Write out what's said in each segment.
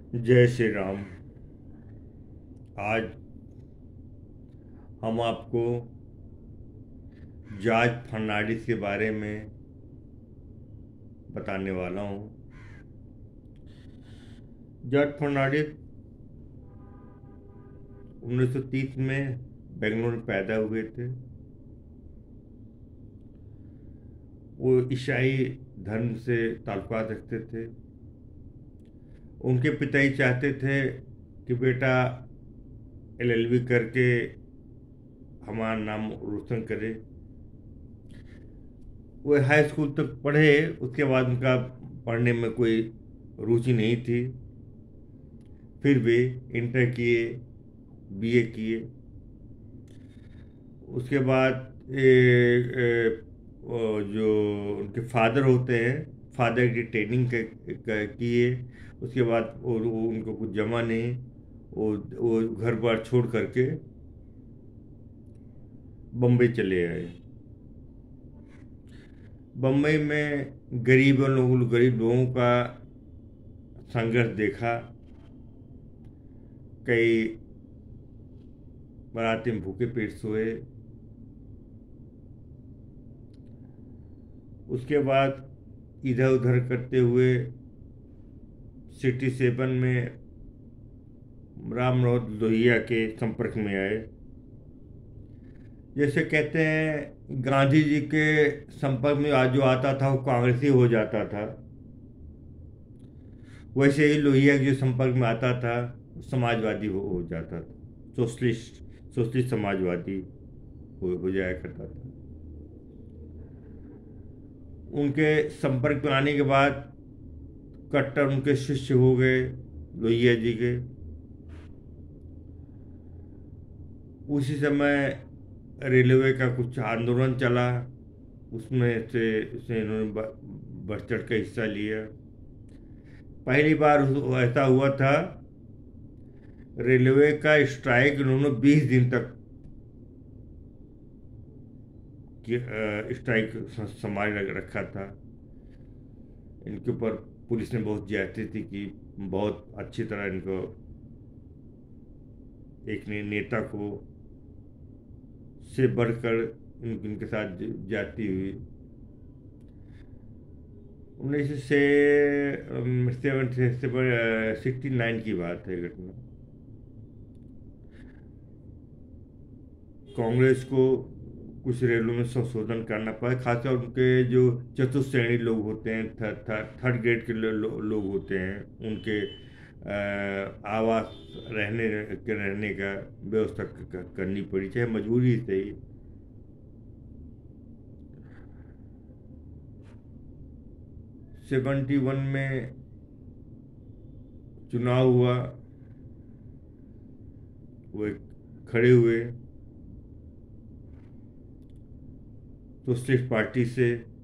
जय श्री राम। आज हम आपको जॉर्ज फर्नांडिस के बारे में बताने वाला हूँ। जॉर्ज फर्नांडिस 1930 में बेंगलोर में पैदा हुए थे। वो ईसाई धर्म से ताल्लुकात रखते थे। उनके पिताजी चाहते थे कि बेटा एलएलबी करके हमारा नाम रोशन करे। वो हाई स्कूल तक पढ़े, उसके बाद उनका पढ़ने में कोई रुचि नहीं थी। फिर भी इंटर किए, बीए किए। उसके बाद जो उनके फादर होते हैं, फादर की ट्रेनिंग किए। उसके बाद वो उनको कुछ जमा नहीं, वो घर बार छोड़ करके बम्बई चले आए। बम्बई में गरीब लोगों का संघर्ष देखा। कई बाराती में भूखे पेट सोए। उसके बाद इधर उधर करते हुए सिटी सेवन में राम मनोहर लोहिया के संपर्क में आए। जैसे कहते हैं गांधी जी के संपर्क में आज जो आता था वो कांग्रेसी हो जाता था, वैसे ही लोहिया के जो संपर्क में आता था समाजवादी हो जाता था। सोशलिस्ट समाजवादी हो जाया करता था। उनके संपर्क में आने के बाद कट्टर उनके शिष्य हो गए लोहिया जी के। उसी समय रेलवे का कुछ आंदोलन चला, उसमें इन्होंने बढ़ चढ़ के हिस्सा लिया। पहली बार ऐसा हुआ था, रेलवे का स्ट्राइक इन्होंने 20 दिन तक स्ट्राइक संभाल रखा था। इनके ऊपर पुलिस ने बहुत ज्यादती की। बहुत अच्छी तरह इनको एक नेता को से बढ़कर इनके साथ जाती हुई। 1969 की बात है घटना। कांग्रेस को कुछ रेलों में संशोधन करना पड़ा, खासकर उनके जो चतुश्रेणी लोग होते हैं, थर्ड ग्रेड के लोग होते हैं, उनके आवास रहने का व्यवस्था करनी पड़ी, चाहे मजबूरी से ही। 71 में चुनाव हुआ। वो खड़े हुए सोशलिस्ट पार्टी से।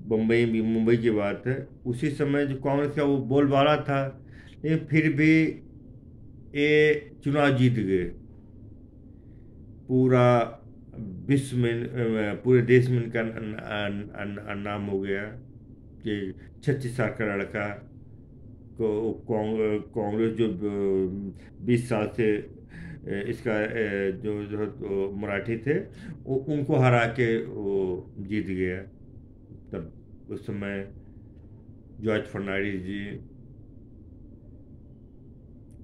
मुंबई की बात है। उसी समय जो कांग्रेस का वो बोलबाला था, लेकिन फिर भी ये चुनाव जीत गए। पूरा विश्व में, पूरे देश में इनका नाम हो गया कि 36 साल का लड़का को कांग्रेस जो 20 साल से इसका जो तो मराठी थे, उनको हरा के वो जीत गया। तब उस समय जॉर्ज फर्नांडिस जी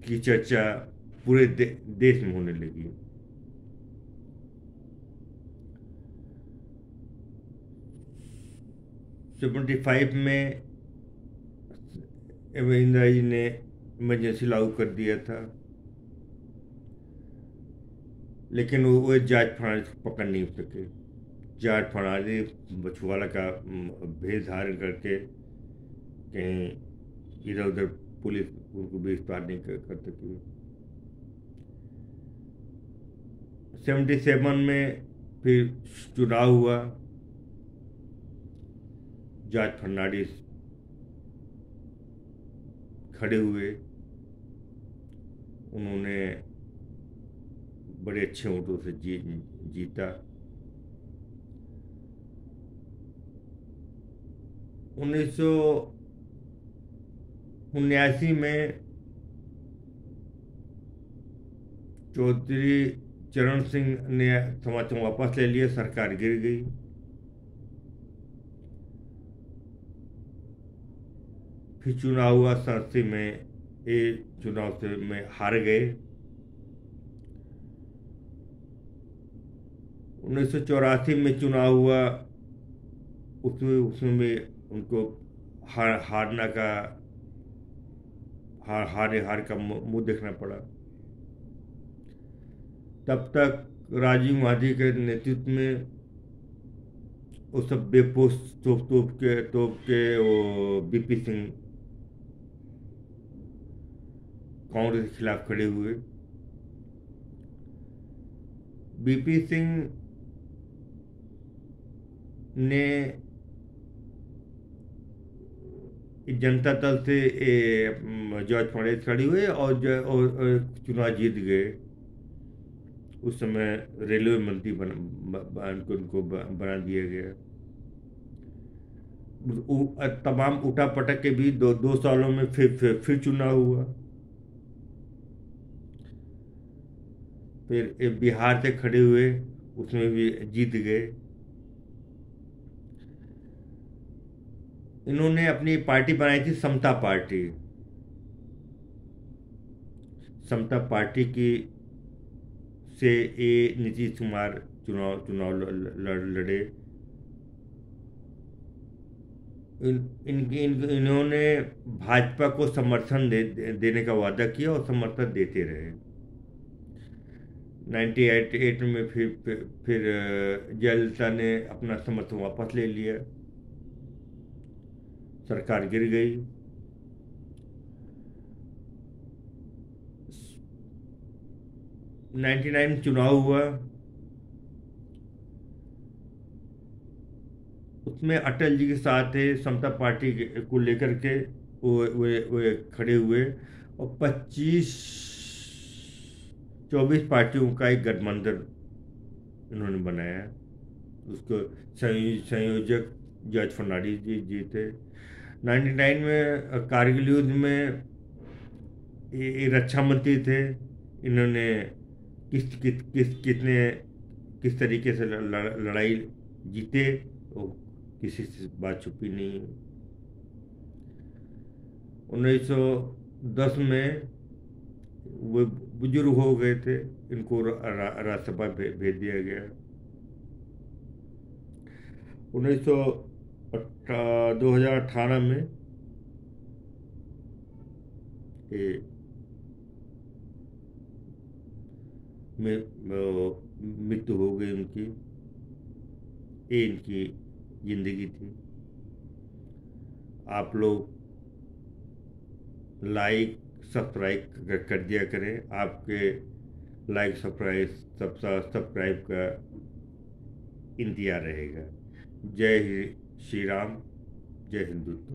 की चर्चा पूरे देश में होने लगी। 75 में इंदिरा जी ने इमरजेंसी लागू कर दिया था, लेकिन वो जॉर्ज फर्नांडिस को पकड़ नहीं सके। जॉर्ज फर्नांडिस बछुआला का भेष धारण करके कहीं इधर उधर पुलिस उनको गिरफ्तार नहीं कर सकी। 77 में फिर चुनाव हुआ। जॉर्ज फर्नांडिस खड़े हुए। उन्होंने बड़े अच्छे वोटों से जीता। 19 79 में चौधरी चरण सिंह ने समर्थन वापस ले लिया, सरकार गिर गई। फिर चुनाव हुआ 87 में, ये चुनाव से में हार गए। 1984 में चुनाव हुआ, उसमें उसमें भी उनको हारना का हार का मुंह देखना पड़ा। तब तक राजीव गांधी के नेतृत्व में वो सब बेपोश तोप के वो बीपी सिंह कांग्रेस के खिलाफ खड़े हुए। बीपी सिंह ने जनता दल से जॉर्ज फर्नांडिस खड़े हुए और चुनाव जीत गए। उस समय रेलवे मंत्री उनको बना दिया गया। तमाम उठा पटक के भी दो सालों में फिर चुनाव हुआ। फिर बिहार से खड़े हुए, उसमें भी जीत गए। इन्होंने अपनी पार्टी बनाई थी समता पार्टी। समता पार्टी की से नीतीश कुमार चुनाव लड़े। इन्होंने भाजपा को समर्थन देने का वादा किया और समर्थन देते रहे। 98 में फिर जयललिता ने अपना समर्थन वापस ले लिया, सरकार गिर गई। 99 में चुनाव हुआ, उसमें अटल जी के साथ है समता पार्टी को लेकर के वो खड़े हुए और 24 पार्टियों का एक गठबंधन इन्होंने बनाया। उसको संयोजक जॉर्ज फर्नांडिस जी थे। 99 में कारगिल युद्ध में ये रक्षा मंत्री थे। इन्होंने किस तरीके से लड़ाई जीते, वो किसी से बात छुपी नहीं। 1910 में वो बुजुर्ग हो गए थे, इनको राज्यसभा भेज दिया गया। 2018 में ये मृत्यु हो गई उनकी। ये इनकी जिंदगी थी। आप लोग लाइक सब्सक्राइब कर दिया करें। आपके लाइक सब्सक्राइब का इंतजार रहेगा। जय श्री राम, जय हिंदुत्व।